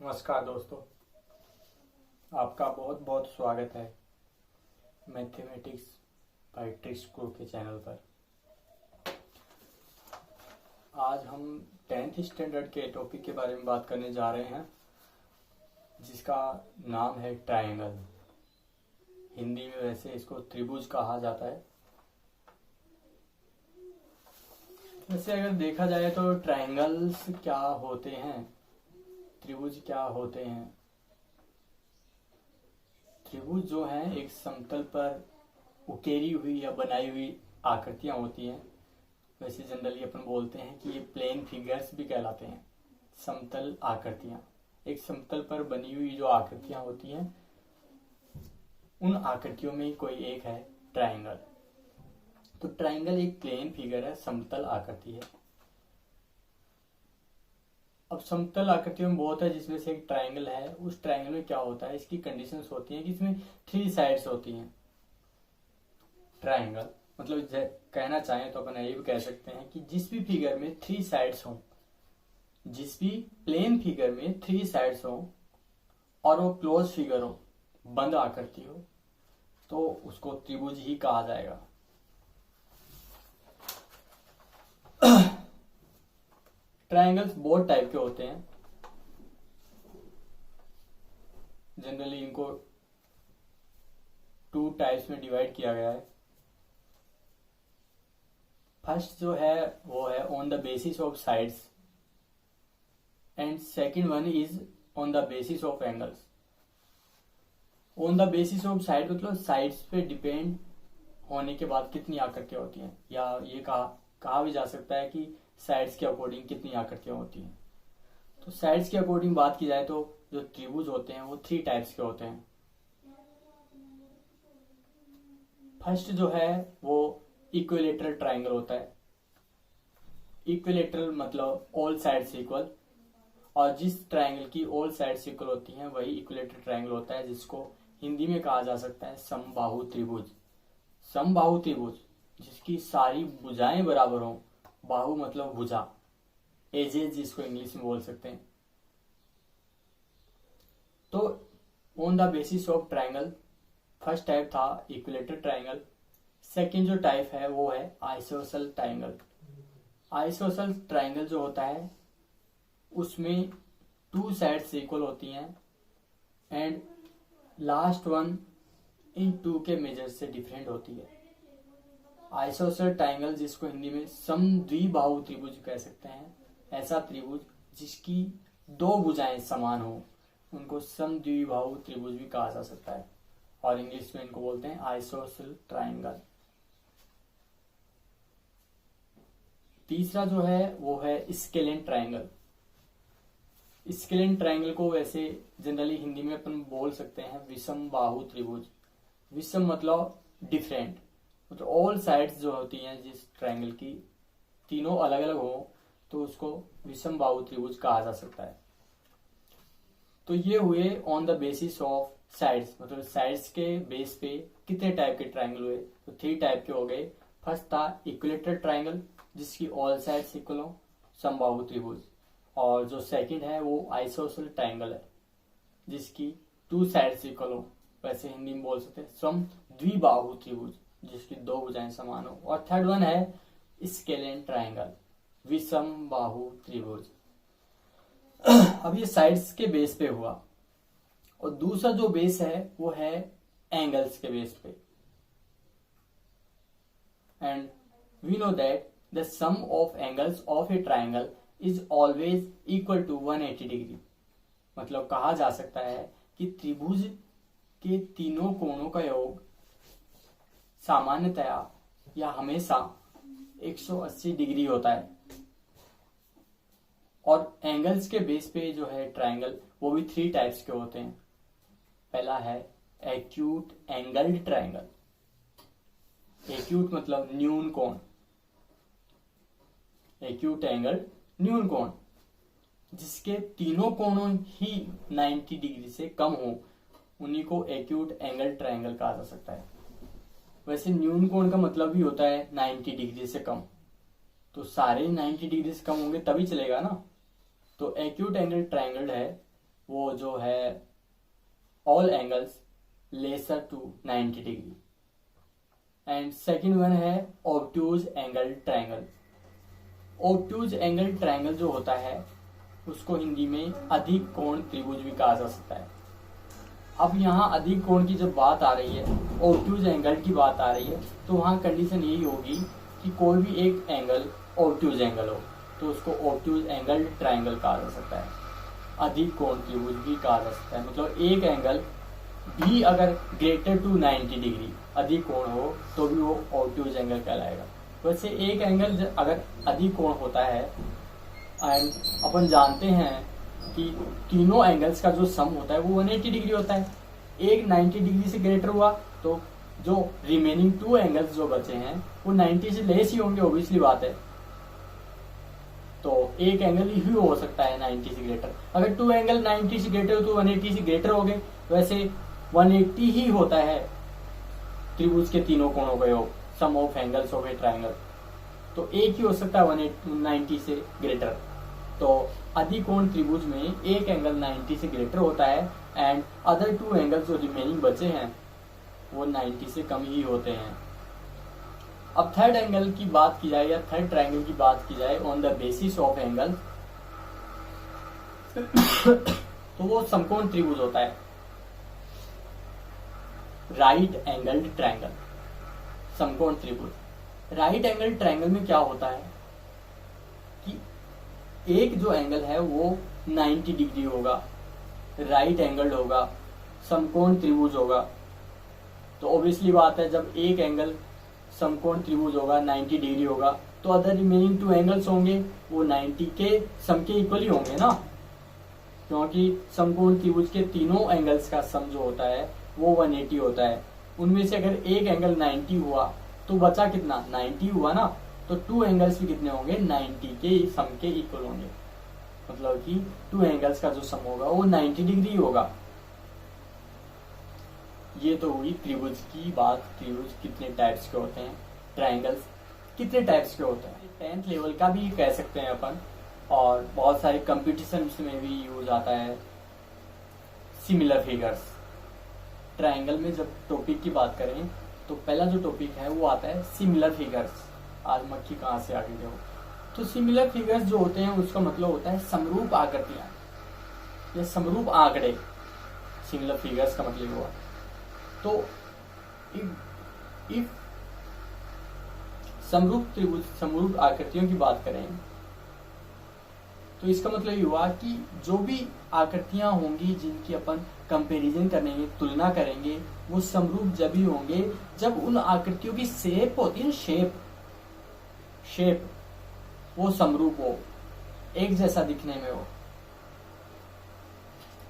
नमस्कार दोस्तों, आपका बहुत बहुत स्वागत है मैथमेटिक्स बाय ट्रिक्स गुरु के चैनल पर। आज हम 10th स्टैंडर्ड के टॉपिक के बारे में बात करने जा रहे हैं, जिसका नाम है ट्रायंगल। हिंदी में वैसे इसको त्रिभुज कहा जाता है। वैसे अगर देखा जाए तो ट्रायंगल्स क्या होते हैं, त्रिभुज क्या होते हैं। त्रिभुज जो है एक समतल पर उकेरी हुई या बनाई हुई आकृतियां होती हैं। वैसे जनरली अपन बोलते हैं कि ये प्लेन फिगर्स भी कहलाते हैं। समतल आकृतियां, एक समतल पर बनी हुई जो आकृतियां होती हैं, उन आकृतियों में कोई एक है ट्रायंगल। तो ट्रायंगल एक प्लेन फिगर है, समतल आकृति है। अब समतल आकृतियों में बहुत है, जिसमें से एक ट्रायंगल है। उस ट्रायंगल में क्या होता है, इसकी कंडीशंस होती हैं कि इसमें 3 साइड्स होती हैं। ट्रायंगल मतलब कहना चाहें तो अपन ये भी कह सकते हैं कि जिस भी फिगर में 3 साइड्स हों, जिस भी प्लेन फिगर में 3 साइड्स हों और वो क्लोज फिगर हो, बंद आकृति हो, तो उसको त्रिभुज ही कहा जाएगा। ट्रायंगल्स बहुत टाइप के होते हैं। जनरली इनको 2 टाइप्स में डिवाइड किया गया है। फर्स्ट जो है वो है on the basis of sides and second one is on the basis of angles. On the basis of side मतलब साइड्स पे डिपेंड होने के बाद कितनी आकृतियां होती हैं, या ये कहा भी जा सकता है कि साइड्स के अकॉर्डिंग कितनी आकृतियां होती हैं। तो साइड्स के अकॉर्डिंग बात की जाए तो जो त्रिभुज होते हैं वो 3 टाइप्स के होते हैं। फर्स्ट जो है वो इक्विलेटरल ट्रायंगल होता है। इक्विलेटरल मतलब ऑल साइड्स इक्वल, और जिस ट्रायंगल की ऑल साइड्स इक्वल होती हैं वही इक्विलेटरल ट्रायंगल होता है, जिसको हिंदी में कहा जा सकता है समबाहु त्रिभुज। समबाहु त्रिभुज जिसकी सारी भुजाएं बराबर हों, बाहु मतलब भुजा, एजेस जिसको इंग्लिश में बोल सकते हैं। तो on the basis of triangle first type था इक्विलेटरल ट्रायंगल। सेकंड जो टाइप है वो है आइसोसेल ट्रायंगल। आइसोसेल ट्रायंगल जो होता है उसमें 2 साइड्स इक्वल होती हैं एंड लास्ट वन इन 2 के मेजर से डिफरेंट होती है। आइसोसेल ट्रायंगल जिसको हिंदी में समद्विबाहु त्रिभुज कह सकते हैं, ऐसा त्रिभुज जिसकी 2 भुजाएं समान हो, उनको समद्विबाहु त्रिभुज भी कहा जा सकता है, और इंग्लिश में इनको बोलते हैं आइसोसेल ट्रायंगल। तीसरा जो है वो है स्केलेन ट्रायंगल। स्केलेन ट्रायंगल को वैसे जनरली हिंदी में अपन बोल सकते हैं विषम बाहु त्रिभुज। विषम मतलब डिफरेंट, मतलब ऑल साइड्स जो होती हैं जिस ट्रायंगल की, तीनों अलग अलग हो, तो उसको विषम बाहु त्रिभुज कहा जा सकता है। तो ये हुए on the basis of sides, मतलब साइड्स के बेस पे कितने टाइप के ट्रायंगल हुए, तो 3 टाइप के हो गए। फर्स्ट था इक्विलेटरल ट्रायंगल जिसकी ऑल साइड्स इक्वल हो, समबाहु त्रिभुज। और जो सेकंड है वो आइसोसेल ट्रायंगल है जिसकी 2 साइड्स इक्वल हो, वैसे हिंदी में बोल सकते हैं समद्विबाहु त्रिभुज जिसकी 2 भुजाएं समान हो। और थर्ड वन है स्केलेन ट्रायंगल, विषम बाहु त्रिभुज। अब ये साइड्स के बेस पे हुआ, और दूसरा जो बेस है वो है एंगल्स के बेस पे। And we know that the sum of angles of a triangle is always equal to 180 degree. मतलब कहा जा सकता है कि त्रिभुज के तीनों कोणों का योग सामान्यतया या हमेशा 180 डिग्री होता है। और एंगल्स के बेस पे जो है ट्रायंगल वो भी 3 टाइप्स के होते हैं। पहला है एक्यूट एंगल्ड ट्रायंगल। एक्यूट मतलब न्यून कोण, एक्यूट एंगल न्यून कोण, जिसके तीनों कोणों ही 90 डिग्री से कम हो, उन्हीं को एक्यूट एंगल ट्रायंगल कहा जा सकता है। वैसे न्यून कोण का मतलब भी होता है 90 डिग्री से कम, तो सारे 90 डिग्री से कम होंगे तभी चलेगा ना। तो एक्यूट एंगल ट्रायंगल है वो जो है all angles lesser to 90 degree. And second one है obtuse angle triangle. Obtuse angle triangle जो होता है उसको हिंदी में अधिक कोण त्रिभुज भी कहा जा सकता है। अब यहाँ अधिक कोण की जब बात आ रही है, ऑब्ट्यूज एंगल की बात आ रही है, तो वहाँ कंडीशन यही होगी कि कोई भी एक एंगल ऑब्ट्यूज एंगल हो तो उसको ऑब्ट्यूज एंगल ट्रायंगल कहा जा सकता है, अधिक कोण त्रिभुज भी कहा जा सकता है। मतलब एक एंगल भी अगर ग्रेटर टू 90 डिग्री अधिक कोण हो तो भी वो ऑब्ट्यूज एंगल कहलाएगा। वैसे एक एंगल अगर अधिक कोण होता है, एंड अपन जानते हैं कि तीनों एंगल्स का जो सम होता है वो 180 डिग्री होता है। एक 90 डिग्री से ग्रेटर हुआ तो जो रिमेनिंग 2 एंगल्स जो बचे हैं वो 90 से लेस ही होंगे, ऑब्वियसली बात है। तो एक एंगल ही हो सकता है 90 से ग्रेटर। अगर 2 एंगल 90 से ग्रेटर हो तो 180 से ग्रेटर हो गए। वैसे 180 ही होता है त्रिभुज के तीनों कोणों का योग, सम ऑफ एंगल्स हो गए ट्रायंगल। तो एक ही हो सकता है 190 से ग्रेटर। तो अधिकोण त्रिभुज में एक एंगल 90 से ग्रेटर होता है एंड अदर 2 एंगल्स जो रिमेनिंग बचे हैं वो 90 से कम ही होते हैं। अब थर्ड एंगल की बात की जाए या थर्ड ट्रायंगल की बात की जाए on the basis of angle तो वो समकोण त्रिभुज होता है, राइट एंगल्ड ट्रायंगल, समकोण त्रिभुज। राइट एंगल ट्रायंगल में क्या होता है कि एक जो एंगल है वो 90 डिग्री होगा, राइट एंगल होगा, समकोण त्रिभुज होगा। तो ऑब्वियसली बात है जब एक एंगल समकोण त्रिभुज होगा 90 डिग्री होगा तो अदर रिमेनिंग 2 एंगल्स होंगे वो 90 के सम के इक्वल ही होंगे ना, क्योंकि समकोण त्रिभुज के तीनों एंगल्स का सम जो होता है वो 180 होता है। उनमें से अगर एक एंगल 90 हुआ तो बचा कितना, 90 हुआ ना, तो 2 एंगल्स भी कितने होंगे, 90 के सम के इक्वल होंगे। मतलब कि 2 एंगल्स का जो सम होगा वो 90 डिग्री होगा। ये तो हुई त्रिभुज की बात, त्रिभुज कितने टाइप्स के होते हैं, ट्रायंगल्स कितने टाइप्स के होते हैं। 10th लेवल का भी कह सकते हैं अपन, और बहुत सारे कंपटीशन में भी यूज आता है सिमिलर फिगर्स। ट्रायंगल में जब टॉपिक की बात करें तो पहला जो टॉपिक है वो आता है सिमिलर फिगर्स। आज मक्खी कहाँ से आ गई हो। तो सिमिलर फिगर्स जो होते हैं उसका मतलब होता है समरूप आकृतियां या समरूप आंकड़े। सिमिलर फिगर्स का मतलब हुआ तो इफ समरूप त्रिभुज समरूप आकृतियों की बात करें तो इसका मतलब ये हुआ कि जो भी आकृतियां होंगी जिनकी अपन कंपैरिजन करेंगे, तुलना करेंगे, वो समरूप जब ही होंगे जब उन आकृतियों की शेप होती है, शेप वो समरूप हो, एक जैसा दिखने में हो,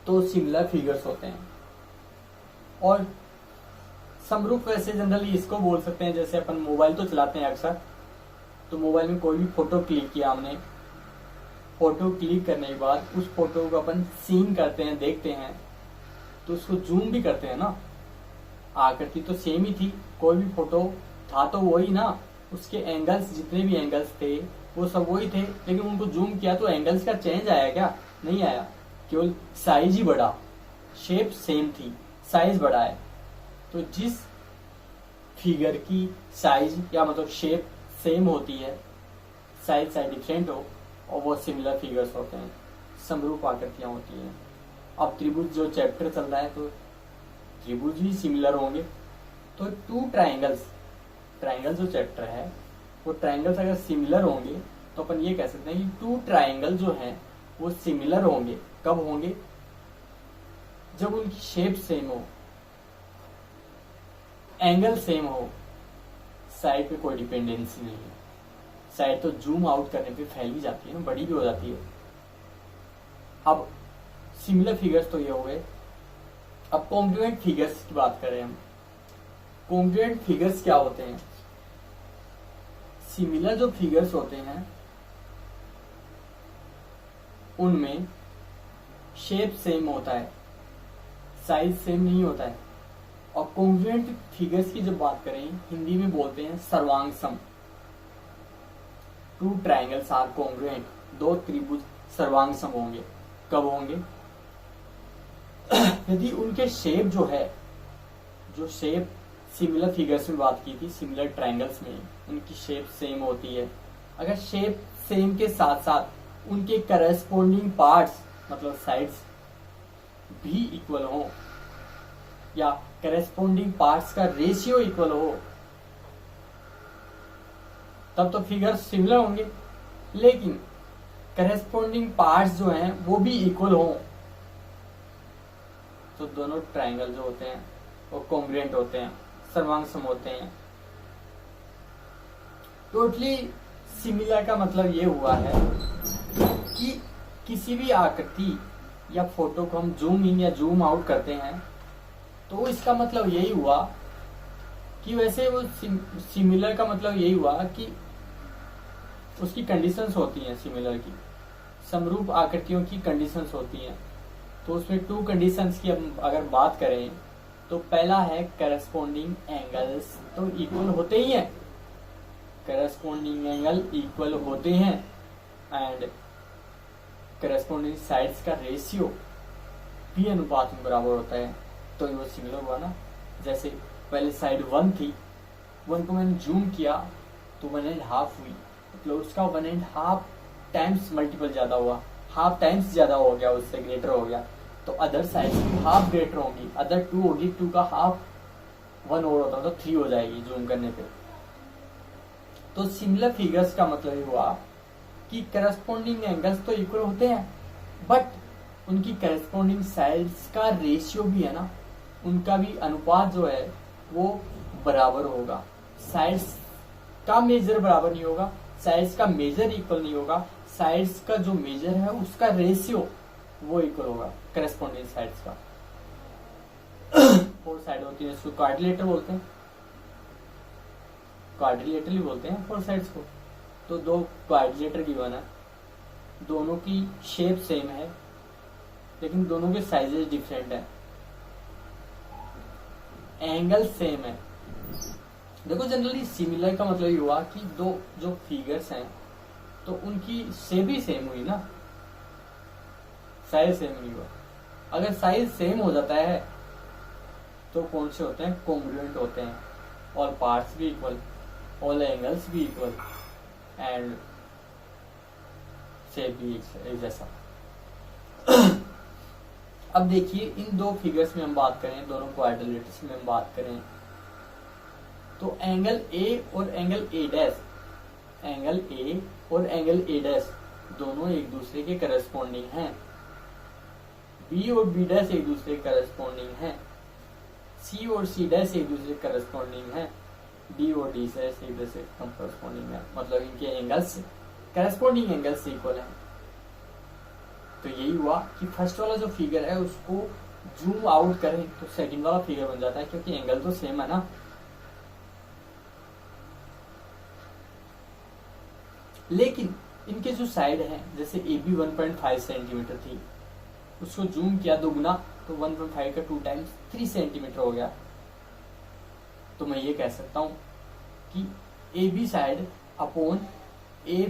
तो सिमिलर फिगर्स होते हैं। और समरूप वैसे जनरली इसको बोल सकते हैं, जैसे अपन मोबाइल तो चलाते हैं अक्सर, तो मोबाइल में कोई भी फोटो क्लिक किया हमने, फोटो क्लिक करने के बाद उस फोटो को अपन सीन करते हैं, देखते हैं, तो उसको जूम भी करते हैं ना। आकृति तो सेम ही थी, कोई भी फोटो था तो वही ना, उसके एंगल्स जितने भी एंगल्स थे वो सब वही थे, लेकिन उनको जूम किया तो एंगल्स का चेंज आया क्या, नहीं आया, केवल साइज ही बढ़ा, शेप सेम थी, साइज बढ़ा है। तो जिस फिगर की साइज या मतलब शेप सेम होती है, साइज डिफरेंट हो, और वो सिमिलर फिगर्स होते हैं, समरूप आकृतियां होती हैं। अब त्रिभुज जो चैप्टर चल रहा है तो त्रिभुज भी सिमिलर होंगे। तो 2 ट्रायंगल्स, ट्रायंगल जो चैप्टर है वो ट्रायंगल्स अगर सिमिलर होंगे तो अपन ये कह सकते हैं कि 2 ट्रायंगल जो हैं वो सिमिलर होंगे। कब होंगे, जब उनकी शेप सेम हो, एंगल सेम हो, साइड पे कोई डिपेंडेंसी नहीं है। साइड तो जूम आउट करने पे फैल भी जाती है ना, बड़ी भी हो जाती है। अब सिमिलर फिगर्स तो ये हो गए। अब कॉन्ग्रुएंट फिगर्स की बात करें हम, कॉन्ग्रुएंट फिगर्स क्या होते हैं। सिमिलर जो फिगर्स होते हैं उनमें शेप सेम होता है, साइज सेम नहीं होता है। और कॉन्ग्रुएंट फिगर्स की जब बात करें हिंदी में बोलते हैं सर्वांग सम। 2 ट्रायंगल्स आर कॉन्ग्रुएंट, 2 त्रिभुज सर्वांग सम होंगे। कब होंगे, यदि उनके शेप जो है, जो शेप सिमिलर फिगर्स में बात की थी, सिमिलर ट्रायंगल्स में उनकी शेप सेम होती है, अगर शेप सेम के साथ साथ उनके करस्पॉन्डिंग पार्ट्स मतलब साइड्स भी इक्वल हो या करस्पॉन्डिंग पार्ट्स का रेशियो इक्वल हो, तब तो फिगर्स सिमिलर होंगे। लेकिन करस्पॉन्डिंग पार्ट्स जो हैं वो भी इक्वल हो, तो दोनों ट्रायंगल जो होते हैं वो कॉन्ग्रुएंट होते हैं, सर्वांगसम होते हैं। टोटली सिमिलर का मतलब ये हुआ है कि किसी भी आकृति या फोटो को हम जूम इन या जूम आउट करते हैं तो इसका मतलब यही हुआ कि वैसे वो सिमिलर का मतलब यही हुआ कि उसकी कंडीशंस होती हैं सिमिलर की, समरूप आकृतियों की कंडीशंस होती हैं। तो उसमें 2 कंडीशंस की अगर बात करें तो पहला है करस्पॉन्डिंग एंगल्स तो इक्वल होते ही हैं, करस्पॉन्डिंग एंगल इक्वल होते हैं एंड करस्पॉन्डिंग साइड्स का रेशियो भी अनुपात में बराबर होता है, तो वो सिमिलर हुआ ना। जैसे पहले साइड 1 थी, 1 को मैंने जूम किया तो 1.5 हुई, मतलब उसका 1.5 टाइम्स मल्टीपल ज्यादा हुआ, हाफ टाइम्स ज्यादा हो गया, उससे ग्रेटर हो गया। तो अदर साइड की हाफ ग्रेटर होगी, अदर 2 होगी, 2 का हाफ 1 और होता तो 3 हो जाएगी जूम करने पे। तो सिमिलर फिगर्स का मतलब ये हुआ कि करस्पॉन्डिंग एंगल्स तो इक्वल होते हैं बट उनकी करस्पॉन्डिंग साइड्स का रेशियो भी है ना, उनका भी अनुपात जो है वो बराबर होगा। साइड्स का मेजर बराबर नहीं होगा, साइड्स का मेजर इक्वल नहीं होगा, साइड्स का जो मेजर है उसका रेशियो वो इक्वल होगा करस्पॉन्डिंग साइड्स का। 4 साइड होती है, इसको क्वाड्रिलेटर बोलते हैं, क्वाड्रिलेटर ही बोलते हैं 4 साइड्स को। तो 2 क्वाड्रिलेटर गिवन है, दोनों की शेप सेम है लेकिन दोनों के साइजेस डिफरेंट है, एंगल सेम है। देखो जनरली सिमिलर का मतलब ये हुआ कि 2 जो फिगर्स हैं तो उनकी शेप ही सेम हुई ना, साइज सेम नहीं हुआ। अगर साइज सेम हो जाता है तो कौन से होते हैं, कॉन्ग्रुएंट होते हैं, ऑल पार्ट्स भी इक्वल, ऑल एंगल्स भी इक्वल एंड शेप भी एक जैसा। अब देखिए इन 2 फिगर्स में हम बात करें, दोनों क्वाड्रिलेटर्स में हम बात करें तो एंगल ए और angle A dash, angle A और एंगल ए डैश दोनों एक दूसरे के करस्पॉन्डिंग हैं, बी और बी डैश एक दूसरे के करस्पॉन्डिंग हैं, सी और सी डैश एक दूसरे के करस्पॉन्डिंग हैं, डी और डी डैश एक दूसरे के करस्पॉन्डिंग है, मतलब इनके एंगल्स करस्पॉन्डिंग एंगल्स इक्वल हैं। तो यही हुआ कि फर्स्ट वाला जो फिगर है उसको जूम आउट करें तो सेकंड वाला फिगर बन जाता है, क्योंकि एंगल तो सेम है ना। लेकिन इनके जो साइड है, जैसे ए बी 1.5 सेंटीमीटर थी, उसको जूम किया 2 गुना तो 1.5 का 2 टाइम्स 3 सेंटीमीटर हो गया। तो मैं ये कह सकता हूं कि A B side upon A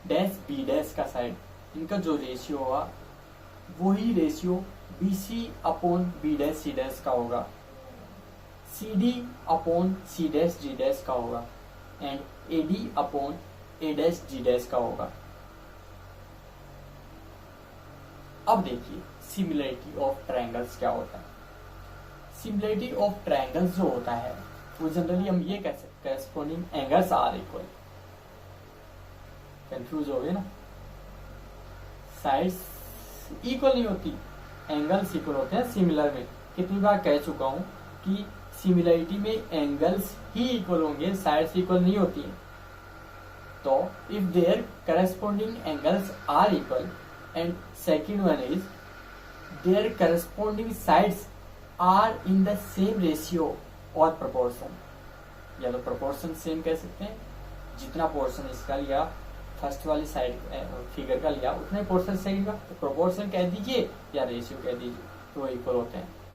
dash B dash का साइड, इनका जो रेशियो होगा वही ratio B C upon B dash C dash का होगा, C D upon C dash D dash का होगा and A D upon A dash G dash का होगा। अब देखिए सिमिलरिटी ऑफ ट्रायंगल्स क्या होता है। सिमिलरिटी ऑफ ट्रायंगल्स जो होता है वो जनरली हम ये कह सकते हैं corresponding angles are equal. Confuse हो गए ना, साइड्स इक्वल नहीं होती, एंगल्स इक्वल होते हैं सिमिलर में। कितनी बार कह चुका हूं कि सिमिलरिटी में एंगल्स ही इक्वल होंगे, साइड्स इक्वल नहीं होती हैं। तो if their corresponding angles are equal and second one is their corresponding sides are in the same ratio और प्रोपोर्शन, या तो प्रोपोर्शन सेम कह सकते हैं, जितना पोर्शन इसका लिया फर्स्ट वाली साइड फिगर का लिया उतने पोर्शन सेकंड का, तो प्रोपोर्शन कह दीजिए या रेशियो कह दीजिए, तो इक्वल होते हैं।